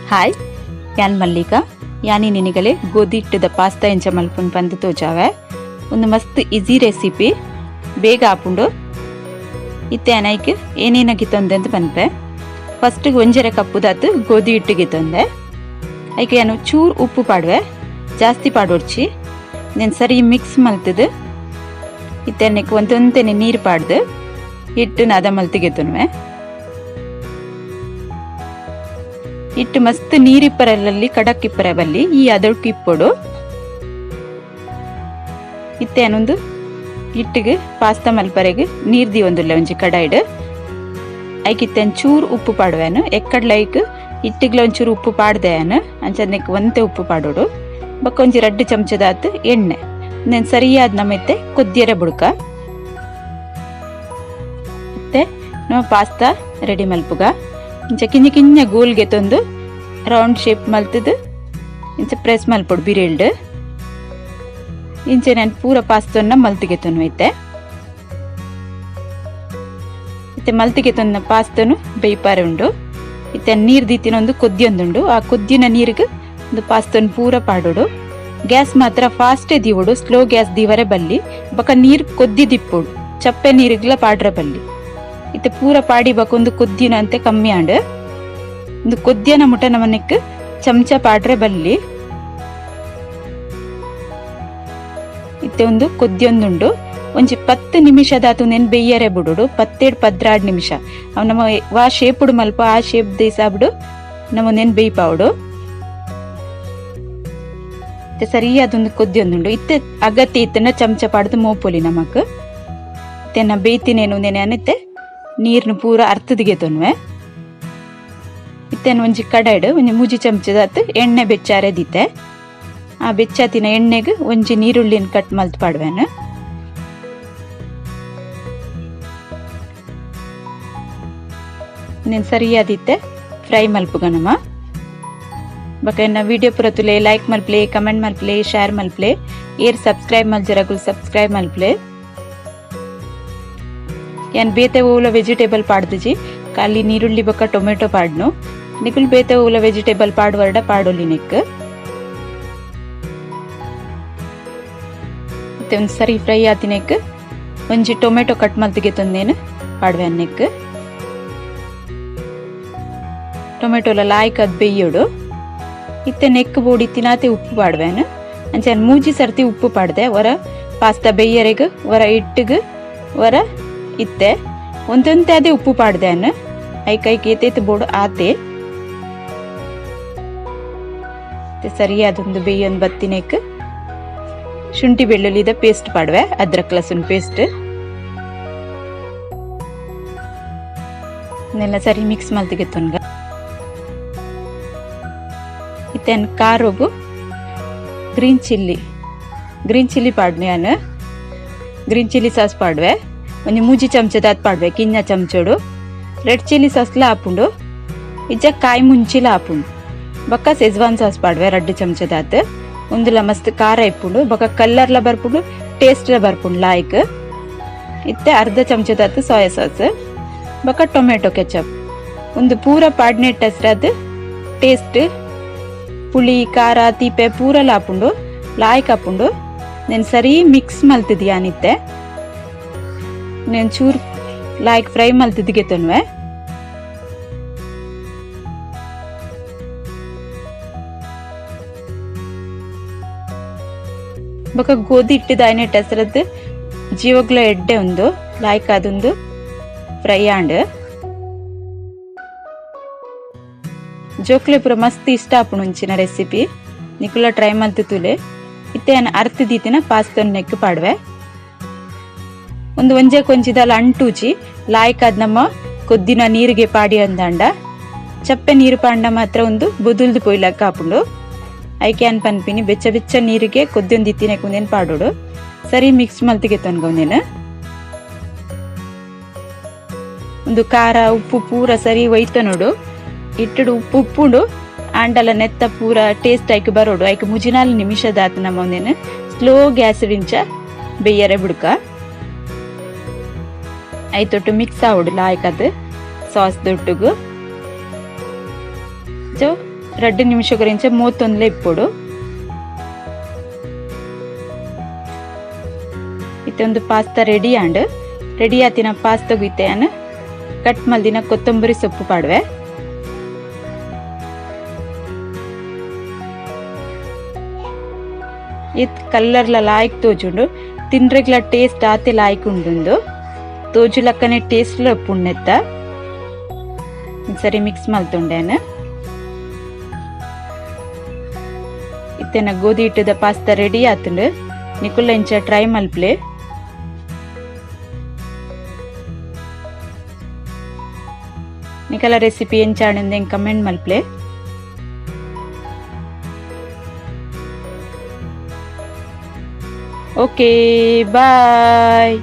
Hi ಯಾನ್ ಮಲ್ಲಿಕಾ ಯಾನಿ ನಿನಗಲೆ ಗೋಧಿ ಹಿಟ್ಟದ pasta ಎಂಚ ಮಲ್ಪುಂಡು ಪಂದ್ ತೋಜಾವೆ ಒಂದು ಮಸ್ತ್ ಈಸಿ ರೆಸಿಪಿ ಬೇಗ ಆಪುಂಡು ಇತ್ತೆ ಅನೈಕ್ ಏನೇನಾಗಿ ತೊಂದೆ ಅಂತ ಪನ್ಪೆ ಫಸ್ಟ್ ಒಂಜರೆ ಕಪ್ಪು ದಾತು ಗೋಧಿ ಹಿಟ್ಟಿಗೆ ತೊಂದೆ ಐಕೆ ನಾನು ಚೂರು ಉಪ್ಪು ಪಾಡುವೆ ಜಾಸ್ತಿ ಪಾಡೋಡ್ಚಿ ನಾನು ಸರಿ ಮಿಕ್ಸ್ ಮಲ್ತದು ಇತ್ತೆ ಒಂದೊಂದೆನೆ ನೀರು ಪಾಡ್ದು ಹಿಟ್ಟು ಅದ ಮಲ್ತಿಗೆ ತೊನ್ವೆ ಹಿಟ್ಟು ಮಸ್ತ್ ನೀರಿಪ್ಪರಲ್ಲಿ ಕಡಕ್ ಇಪ್ಪರೆ ಬಲ್ಲಿ ಈ ಅದಕ್ಕೆ ಇಪ್ಪೊಡು ಇತ್ತೆ ಏನೊಂದು ಹಿಟ್ಟಿಗೆ ಪಾಸ್ತಾ ಮಲ್ಪರೆಗೆ ನೀರು ದಿ ಒಂದಿಲ್ಲ ಒಂಜಿ ಕಡಾಯಿಡ್ ಐಕಿತ್ತೆ ಚೂರು ಉಪ್ಪು ಪಾಡುವೆನು ಎಕ್ಕಡ್ ಲೈಕ್ ಹಿಟ್ಟಿಗ್ಲ ಒಂಚೂರು ಉಪ್ಪು ಪಾಡ್ದೆನು ಅಂಚನೆಕ್ ಒಂತೆ ಉಪ್ಪು ಪಾಡೋಡು ಬಕ್ಕ ಒಂಜಿ 2 ಚಮಚದಾತ್ ಎಣ್ಣೆ ನಾನು ಸರಿಯಾದ ನಮ್ಮತ್ತೆ ಕೊದ್ದಿಯರೆ ಬುಡ್ಕ ಮತ್ತೆ ನಾವು ಪಾಸ್ತಾ ರೆಡಿ ಮಲ್ಪುಗ ಇಂಚ ಕಿಂಜ ಕಿಂಜ ಗೋಲ್ಗೆ ತಂದು ರೌಂಡ್ ಶೇಪ್ ಮಲ್ತದು ಇಂಚ ಪ್ರೆಸ್ ಮಲ್ಪೊಡು ಬಿರೇಲ್ಡ್ ಇಂಚೆ ನಾನು ಪೂರ ಪಾಸ್ತನ್ನ ಮಲ್ತಿಗೆ ತೊನ್ವೈತೆ ಇತ್ತೆ ಮಲ್ತಿಗೆ ತೊನ್ನ ಪಾಸ್ತನು ಬೇಯ್ಪಾರೆ ಉಂಡು ಇತ್ತೆ ನೀರು ದೀತಿನೊಂದು ಕೊದ್ದಿಯೊಂದುಂಡು ಆ ಕೊದ್ದಿನ ನೀರಿಗೆ ಒಂದು ಪಾಸ್ತನ್ನು ಪೂರ ಪಾಡೋಡು ಗ್ಯಾಸ್ ಮಾತ್ರ ಫಾಸ್ಟೇ ದೀವೋಡು ಸ್ಲೋ ಗ್ಯಾಸ್ ದೀವರೆ ಬಲ್ಲಿ ಬಕ ನೀರು ಕೊದ್ದಿ ದಿಪ್ಪೋಡು ಚಪ್ಪೆ ನೀರಿಗ್ಲ ಪಾಡ್ರೆ ಬಲ್ಲಿ ಇತ್ತೆ ಪೂರ ಪಾಡಿ ಬಕೊಂದು ಕೊದ್ದಿನ ಅಂತೆ ಕಮ್ಮಿ ಆಂಡ್ ಒಂದು ಕೊದ್ದಿಯನ ಮುಟ ನಮನೆಕ್ ಚಮಚ ಪಾಡ್ರೆ ಬಲ್ಲಿ ಇತ್ತೆ ಒಂದು ಕೊದ್ದಿಯೊಂದುಂಡು ಒಂಜಿ 10 ನಿಮಿಷದಾತು ನೆನ್ ಬೇಯ್ಯರೆ ಬಿಡುಡು 17-16 ನಿಮಿಷ ಅವ್ ನಮ್ಮ ವಾ ಶೇಪುಡು ಮಲ್ಪ ಆ ಶೇಪ್ ದೇಸಾಬಿಡು ನಮ್ಮ ನೆನ್ ಬೇಯ್ಪಾವುಡು ಇತ್ತೆ ಸರಿಯಾದೊಂದು ಕೊದ್ದಿಯೊಂದುಂಡು ಇತ್ತೆ ಅಗತ್ಯ ಇತ್ತನ ಚಮಚ ಪಾಡ್ದು ಮೋಪೊಲಿ ನಮಕ್ ಇತ್ತೆ ನಾ ಬೇಯ್ತಿನೇನು ನೆನೆ ಅನ್ನತ್ತೆ ನೀರ್ನು ಪೂರ ಅರ್ತದಿಗೆ ತೊನ್ವೆ ಇತ್ತೇನು ಒಂಜಿ ಕಡಾಯ್ಡ್ ಒಂಜಿ ಮೂಜಿ ಚಮಚದಾತ್ ಎಣ್ಣೆ ಬೆಚ್ಚಾರೆ ದಿತ್ತೆ ಆ ಬೆಚ್ಚಾತಿನ ಎಣ್ಣೆಗೆ ಒಂಜಿ ನೀರುಳ್ಳಿನ ಕಟ್ ಮಲ್ತ್ ಪಾಡ್ವೇನು ನೀನು ಸರಿಯಾದಿತ್ತೆ ಫ್ರೈ ಮಲ್ಪುಗ ನಮ್ಮ ಬಕ ಎನ್ನ ವಿಡಿಯೋ ಪೂರ ತುಲೆ ಲೈಕ್ ಮಲ್ಪ್ಲೆ ಕಮೆಂಟ್ ಮಲ್ಪ್ಲೆ ಶೇರ್ ಮಲ್ಪ್ಲೆ ಏರ್ ಸಬ್ಸ್ಕ್ರೈಬ್ ಮಲ್ಜರಗುಲ್ ಸಬ್ಸ್ಕ್ರೈಬ್ ಮಲ್ಪ್ಲೆ ಯಾನ್ ಬೇತೆ ಓಲ ವೆಜಿಟೇಬಲ್ ಪಾಡ್ದಜಿ ಖಾಲಿ ನೀರುಳ್ಳಿ ಬಕ್ಕ ಟೊಮೆಟೊ ಪಾಡ್ನು ನಿಕುಲ್ ಬೇತೆ ಓಲ ವೆಜಿಟೇಬಲ್ ಪಾಡುವರ್ಡ ಪಾಡೋಲಿ ನೆಕ್ ಮತ್ತೆ ಒಂದು ಸರಿ ಫ್ರೈ ಆತಿನೆಕ್ ಒಂಜಿ ಟೊಮೆಟೊ ಕಟ್ ಮಲ್ತಿಗೆ ತಂದೇನು ಪಾಡ್ವೆ ನೆಕ್ ಟೊಮೆಟೊಲ ಲಾಯ್ಕ್ ಅದ್ ಬೇಯ್ಯೋಡು ಇತ್ತೆ ನೆಕ್ ಬೋಡಿ ತಿನಾತೆ ಉಪ್ಪು ಪಾಡ್ವೇನು ಅಂಚೆ ಮೂಜಿ ಸರ್ತಿ ಉಪ್ಪು ಪಾಡ್ದೆ ವರ ಪಾಸ್ತಾ ಬೇಯ್ಯರೆಗ್ ವರ ಇಟ್ಟಿಗೆ ವರ ಇತ್ತೆ ಒಂದೊಂತೆ ಅದೇ ಉಪ್ಪು ಪಾಡ್ದೇನು ಐಕೈಕ್ ಏತೇತ್ ಬೋಡು ಆತೆ ಸರಿಯಾದೊಂದು ಬೇಯೊಂದು ಬತ್ತಿನೇಕ್ ಶುಂಠಿ ಬೆಳ್ಳುಳ್ಳಿದ ಪೇಸ್ಟ್ ಪಾಡ್ವೆ ಅದ್ರಕ್ ಲಸುನ್ ಪೇಸ್ಟ್ ನೆಲ್ಲ ಸರಿ ಮಿಕ್ಸ್ ಮಲ್ತಿಗೆ ತೊನ್ಗ ಇತ್ತೇನು ಕಾರೋಗು ಗ್ರೀನ್ ಚಿಲ್ಲಿ ಪಾಡ್ನೆ ನಾನು ಗ್ರೀನ್ ಚಿಲ್ಲಿ ಸಾಸ್ ಪಾಡ್ವೆ ಒಂದು ಮೂಜಿ ಚಮಚದಾತ್ ಪಾಡ್ವೆ ಕಿನ್ನ ಚಮಚೋಡು ರೆಡ್ ಚಿಲ್ಲಿ ಸಾಸ್ಲ ಹಾಪುಂಡು ಇಜ್ಜ ಕಾಯಿ ಮುಂಚಿಲ ಹಾಪುಂಡು ಬಕ್ಕ ಸೆಜ್ವಾನ್ ಸಾಸ್ ಪಾಡ್ವೆ 2 ಚಮಚದಾತ್ ಒಂದುಲ ಮಸ್ತ್ ಖಾರ ಇಪ್ಪುಂಡು ಬಕ್ಕ ಕಲ್ಲರ್ಲ ಬರ್ಪುಂಡು ಟೇಸ್ಟ್ಲ ಬರ್ಪುಂಡು ಲಾಯ್ಕ್ ಇತ್ತೆ ಅರ್ಧ ಚಮಚದಾತ್ ಸೋಯಾ ಸಾಸ್ ಬಕ್ಕ ಟೊಮೆಟೊ ಕೆಚಪ್ ಒಂದು ಪೂರ ಪಾಡ್ನೆಟ್ ಹೆಸ್ರಾದ್ ಟೇಸ್ಟ್ ಪುಳಿ ಖಾರ ತೀಪೆ ಪೂರಲ ಹಾಪುಂಡು ಲಾಯ್ಕ್ ಹಾಪುಂಡು నేను ಸರಿ ಮಿಕ್ಸ್ ಮಲ್ತಿದ್ದಿ ಅನಿತ್ತೆ నేను ಚೂರು ಲಾಯ್ಕ್ ಫ್ರೈ ಮಲ್ತಿದ್ದಿಗೆ ತೊನ್ವೆ ಬೊಕ ಗೋಧಿ ಹಿಟ್ಟಿದ ಐನೆಟ್ ಹೆಸರದ್ದು ಜೀವಗ್ಲ ಎಡ್ಡೆ ಒಂದು ಲಾಯ್ಕ್ ಅದೊಂದು ಫ್ರೈ ಆಂಡ್ ಜೋಕ್ಲೆ ಪೂರ ಮಸ್ತ್ ಇಷ್ಟ ಆಪುಂಡು ಮುಂಚಿನ ರೆಸಿಪಿ ನಿಕುಲ ಟ್ರೈ ಮಲ್ತು ತುಲೆ ಇತ್ತೆ ಅರ್ಥ ದೀತಿನ ಪಾಸ್ತನ್ ನೆಕ್ ಪಾಡ್ವೆ ಒಂದು ಒಂಜೆ ಕೊಂಚಿದಲ್ಲ ಅಂಟೂಚಿ ಲಾಯ್ಕ್ ಆದ್ ನಮ್ಮ ಕೊದ್ದಿನ ನೀರಿಗೆ ಪಾಡಿ ಅಂದಾಂಡ ಚಪ್ಪೆ ನೀರು ಪಾಂಡ ಮಾತ್ರ ಒಂದು ಬುದುಲ್ದು ಪೊಯ್ಲಕ್ಕ ಹಾಪುಂಡು ಐಕೆ ಅನ್ ಪನ್ಪಿನಿ ಬೆಚ್ಚ ಬೆಚ್ಚ ನೀರಿಗೆ ಕೊದ್ದೊಂದು ಇತ್ತಿನ ಕುಂದೇನು ಪಾಡೋಡು ಸರಿ ಮಿಕ್ಸ್ ಮಲ್ತಿಗೆ ತೊನ್ಗೊಂದೇನು ಒಂದು ಖಾರ ಉಪ್ಪು ಪೂರ ಸರಿ ಒಯ್ತ ನೋಡು ಇಟ್ಟಡು ಉಪ್ಪುಂಡು ಆಂಡಲ ನೆತ್ತ ಪೂರ ಟೇಸ್ಟ್ ಐಕ್ ಬರೋಡು ಐಕ್ 3-4 ನಿಮಿಷದಾತ್ ನಮ್ಮ ಒಂದೇನು ಸ್ಲೋ ಗ್ಯಾಸ್ ಡಿಂಚ ಬೇಯ್ಯರೆ ಬಿಡ್ಕ ಐತೊಟ್ಟು ಮಿಕ್ಸ್ ಆವಡು ಲಾಯ್ಕ್ ಅದು ಸಾಸ್ ದೊಟ್ಟುಗು ಸೊ 2 ನಿಮಿಷ ಗುరించి 31 ಇಪ್ಪುಡು. ಇತ್ತೊಂದು ಪಾಸ್ತಾ ರೆಡಿ ಆಂಡ್ ರೆಡಿ ಆತಿನ ಪಾಸ್ತಾ ಗುಯ್ತೆಯನ್ನು ಕಟ್ ಮಲ್ದಿನ ಕೊತ್ತಂಬರಿ ಸೊಪ್ಪು ಪಾಡ್ವೆ. ಇತ್ ಕಲ್ಲರ್ಲ ಲಾಯ್ಕ್ ತೋಜುಂಡು ತಿನ್ರೆಗ್ಲ ಟೇಸ್ಟ್ ಆತೆ ಲಾಯ್ಕ್ ಉಂಡು ತೋಜು ಲಕ್ಕನೆ ಟೇಸ್ಟ್ಲ ಪುಣ್ಣೆತ್ತ ಸರಿ ಮಿಕ್ಸ್ ಮಲ್ತುಂಡೇನು. ಇತ್ತೆನ ಗೋಧಿ ಹಿಟ್ಟದ ಪಾಸ್ತಾ ರೆಡಿ ಆತುಂಡು. ನಿಕುಲ್ಲ ಇಂಚ ಟ್ರೈ ಮಲ್ಪ್ಲೆ. ನಿಕಲ ರೆಸಿಪಿ ಎಂಚಾಣಂದೆ ಕಮೆಂಟ್ ಮಲ್ಪ್ಲೆ. ಓಕೆ ಬಾಯ್.